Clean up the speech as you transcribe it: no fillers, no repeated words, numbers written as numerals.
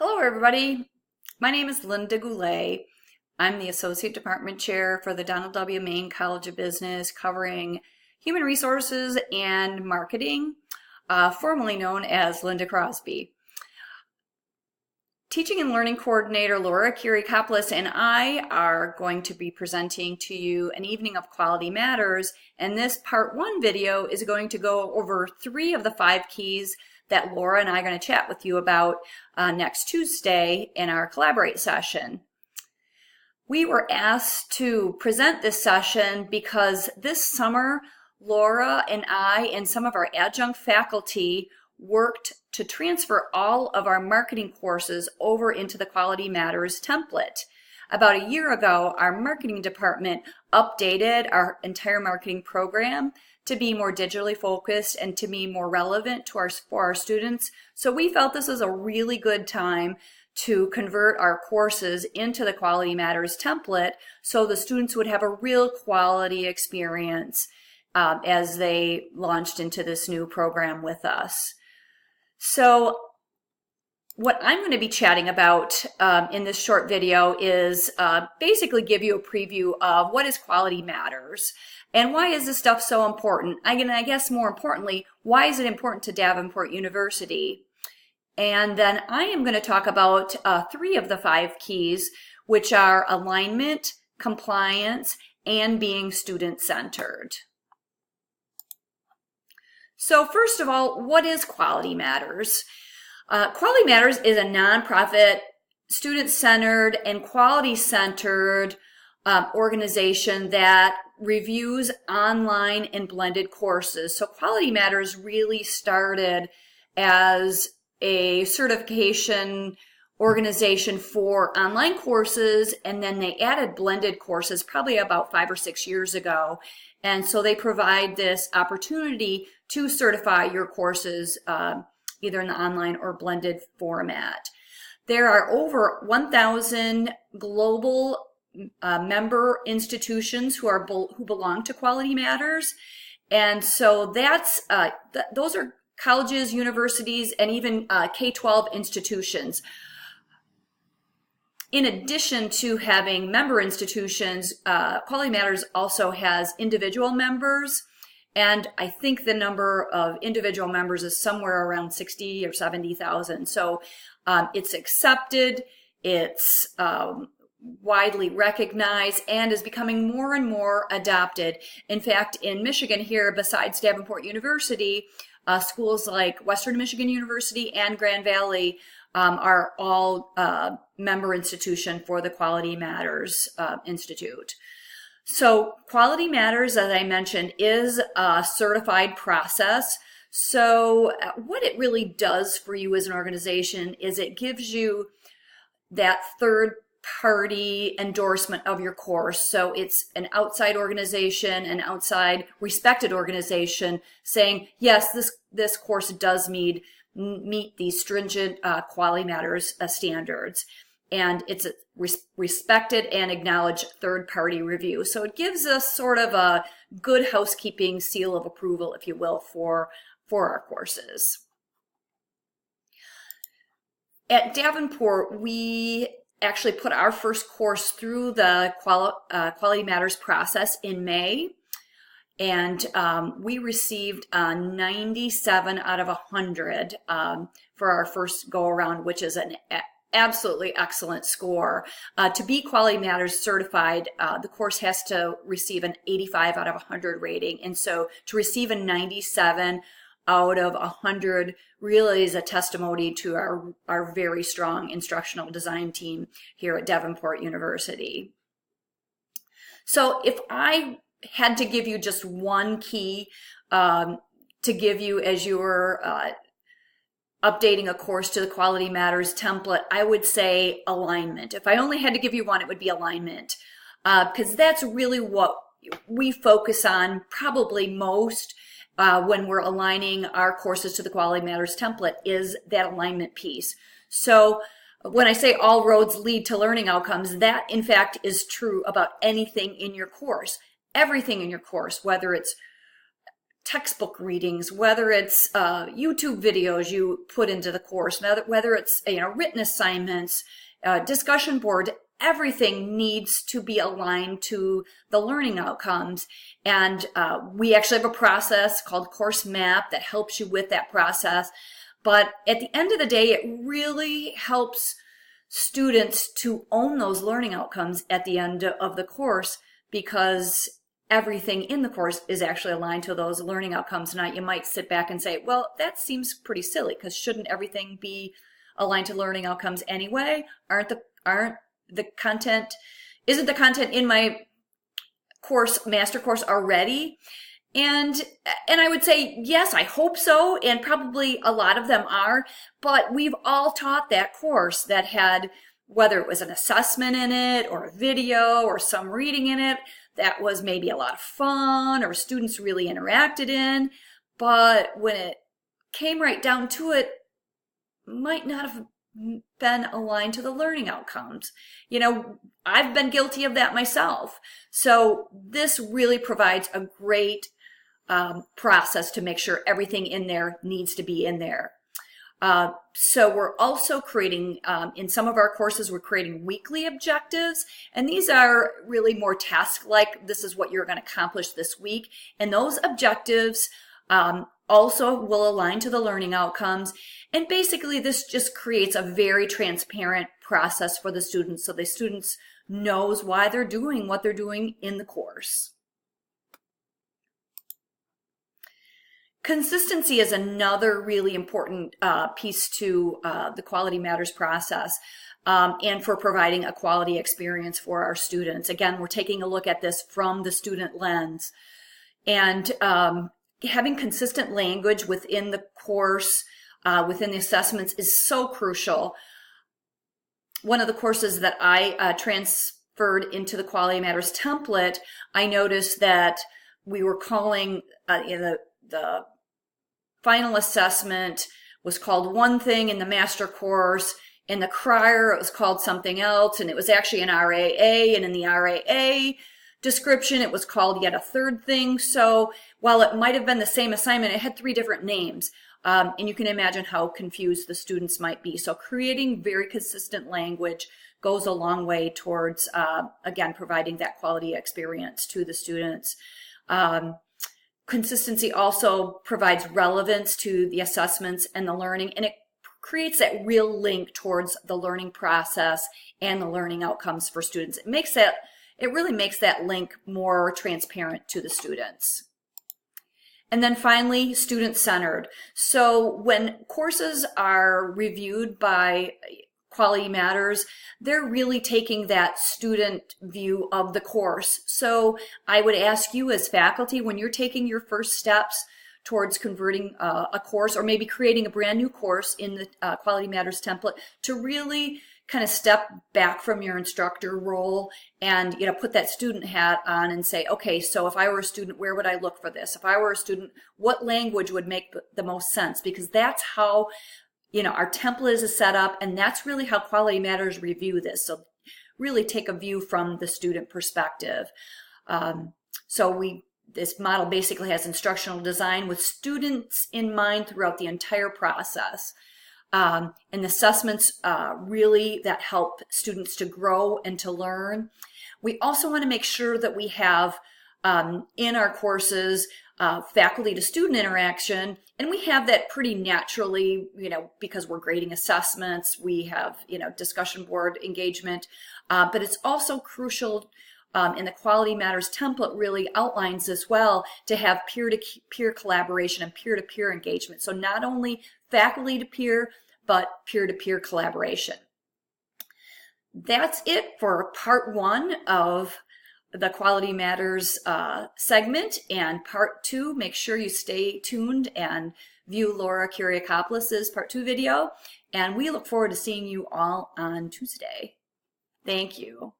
Hello, everybody. My name is Linda Goulet. I'm the Associate Department Chair for the Donald W. Main College of Business, covering human resources and marketing, formerly known as Linda Crosby. Teaching and Learning Coordinator Laura Kirikopoulos and I are going to be presenting to you an evening of Quality Matters, and this part 1 video is going to go over 3 of the 5 keys that Laura and I are going to chat with you about next Tuesday in our Collaborate session. We were asked to present this session because this summer, Laura and I and some of our adjunct faculty worked to transfer all of our marketing courses over into the Quality Matters template. About a year ago, our marketing department updated our entire marketing program to be more digitally focused and to be more relevant to for our students. So we felt this was a really good time to convert our courses into the Quality Matters template so the students would have a real quality experience as they launched into this new program with us. So what I'm going to be chatting about in this short video is basically give you a preview of what is Quality Matters and why is this stuff so important. I guess more importantly, why is it important to Davenport University? And then I am going to talk about 3 of the 5 keys, which are alignment, compliance, and being student-centered. So first of all, what is Quality Matters? Quality Matters is a nonprofit, student-centered, and quality-centered organization that reviews online and blended courses. So Quality Matters really started as a certification organization for online courses, and then they added blended courses probably about 5 or 6 years ago. And so they provide this opportunity to certify your courses either in the online or blended format. There are over 1,000 global member institutions who belong to Quality Matters, and so that's those are colleges, universities, and even K-12 institutions. In addition to having member institutions, Quality Matters also has individual members, and I think the number of individual members is somewhere around 60 or 70,000. So it's accepted, it's widely recognized, and is becoming more and more adopted. In fact, in Michigan here, besides Davenport University, schools like Western Michigan University and Grand Valley are all member institution for the Quality Matters Institute. So Quality Matters, as I mentioned, is a certified process. So what it really does for you as an organization is it gives you that third-party endorsement of your course. So it's an outside organization, an outside respected organization saying, yes, this course does meet these stringent Quality Matters standards. And it's a respected and acknowledged third-party review. So it gives us sort of a good housekeeping seal of approval, if you will, for our courses. At Davenport, we actually put our first course through the Quality Matters process in May, and we received 97 out of 100 for our first go-around, which is an absolutely excellent score. To be Quality Matters certified, the course has to receive an 85 out of 100 rating, and so to receive a 97 out of 100 really is a testimony to our very strong instructional design team here at Davenport University. So if I had to give you just one key to give you as you're updating a course to the Quality Matters template, I would say alignment. If I only had to give you one, it would be alignment, because that's really what we focus on probably most when we're aligning our courses to the Quality Matters template, is that alignment piece. So when I say all roads lead to learning outcomes, that in fact is true about anything in your course. Everything in your course, whether it's textbook readings, whether it's YouTube videos you put into the course, whether it's written assignments, discussion board, everything needs to be aligned to the learning outcomes. And we actually have a process called Course Map that helps you with that process. But at the end of the day, it really helps students to own those learning outcomes at the end of the course, because everything in the course is actually aligned to those learning outcomes. Now, you might sit back and say, well, that seems pretty silly, because shouldn't everything be aligned to learning isn't the content in my course, master course, already? And I would say, yes, I hope so, and probably a lot of them are, but we've all taught that course that had, whether it was an assessment in it, or a video, or some reading in it, that was maybe a lot of fun, or students really interacted in, but when it came right down to it, might not have been aligned to the learning outcomes. I've been guilty of that myself. So this really provides a great process to make sure everything in there needs to be in there. So we're also creating, in some of our courses, we're creating weekly objectives, and these are really more task-like. This is what you're going to accomplish this week, and those objectives also will align to the learning outcomes. And basically, this just creates a very transparent process for the students, so the students knows why they're doing what they're doing in the course. Consistency is another really important piece to the Quality Matters process, and for providing a quality experience for our students. Again, we're taking a look at this from the student lens, and having consistent language within the course, within the assessments, is so crucial. One of the courses that I transferred into the Quality Matters template, I noticed that we were calling the final assessment was called one thing in the master course. In the crier, it was called something else, and it was actually an RAA, and in the RAA description, it was called yet a third thing. So while it might have been the same assignment, it had 3 different names. And you can imagine how confused the students might be. So creating very consistent language goes a long way towards, again, providing that quality experience to the students. Consistency also provides relevance to the assessments and the learning, and it creates that real link towards the learning process and the learning outcomes for students. It really makes that link more transparent to the students. And then finally, student-centered. So when courses are reviewed by Quality Matters, they're really taking that student view of the course. So I would ask you as faculty, when you're taking your first steps towards converting a course, or maybe creating a brand new course in the Quality Matters template, to really kind of step back from your instructor role and put that student hat on and say, okay, so if I were a student, where would I look for this? If I were a student, what language would make the most sense? Because that's how our template is set up, and that's really how Quality Matters review this. So really take a view from the student perspective. This model basically has instructional design with students in mind throughout the entire process. And the assessments really that help students to grow and to learn. We also want to make sure that we have in our courses faculty to student interaction, and we have that pretty naturally, because we're grading assessments, we have, discussion board engagement, but it's also crucial, and the Quality Matters template really outlines this well, to have peer-to-peer collaboration and peer-to-peer engagement. So not only faculty to peer, but peer-to-peer collaboration. That's it for part 1 of the Quality Matters segment, and part 2, make sure you stay tuned and view Laura Kiriakopoulos' part 2 video, and we look forward to seeing you all on Tuesday. Thank you.